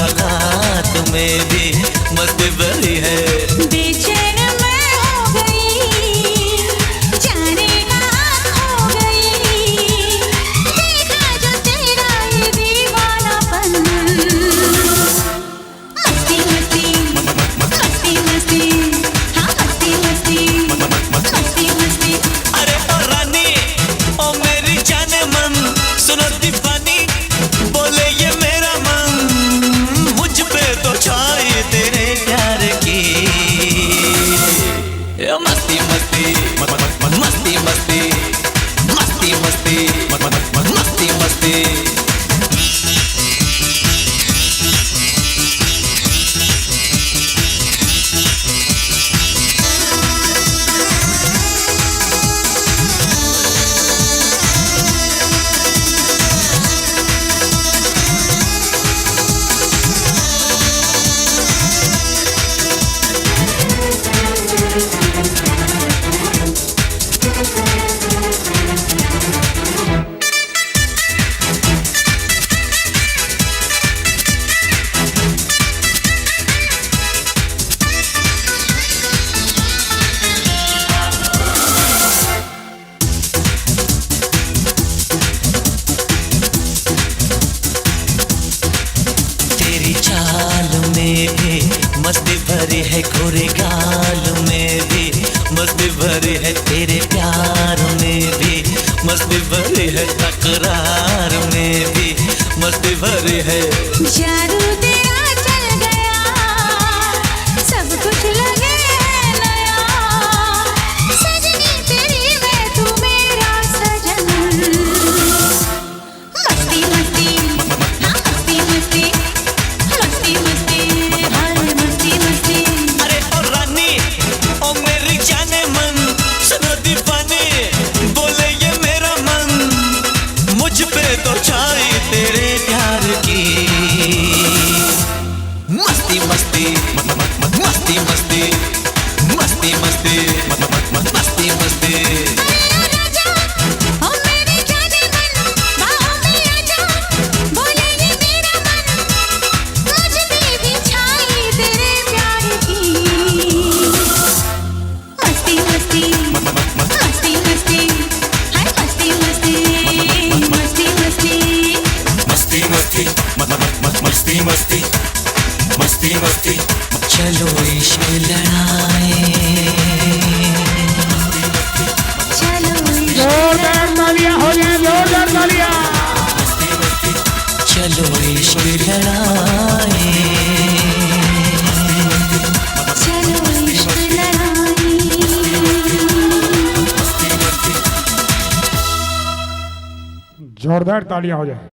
मुलाकात में भी मस्ती भरी है। बेचैन मैं हो गई, जाने कहाँ खो गई, देखा जो तेरा ये दीवानापन। मस्ती मस्ती मस्ती मस्ती, हाँ मस्ती मस्ती मस्ती मस्ती। अरे ओ रानी ओ मेरी जाने मन, सुनो दीवानी बोले ये मेरा मन, मुझ पे तो छाई तेरे प्यार की मस्ती मस्ती मस्ती मस्ती मस्ती मस्ती मस्ती मस्ती। मस्ती भरी है, गोरे गाल में भी मस्ती भरी है, तेरे प्यार में भी मस्ती भरी है, तकरार में भी मस्ती भरी है। जादू तेरा चल गया, सब कुछ लगे नया, सजनी तेरी मैं तू मेरा सजन। मस्ती मस्ती हाँ मस्ती मस्ती मस्ती मस्ती हाँ मस्ती मस्ती। अरे ओ रानी ओ मेरी जाने मन, सुनो दीवानी बोले ये मेरा मन, मुझ पे तो छाई तेरे प्यार की मस्ती मस्ती मस्ती मस्ती मस्ती मस्ती मस्ती मस्ती। मस्ती मस्ती मस्ती मस्ती चलो इश्क लड़ाए, चलो जोरदार तालियां हो जाए, जोरदार तालियां। मस्ती मस्ती चलो इश्क लड़ाए, चलो इश्क लड़ाए। जोरदार तालियां हो जाए।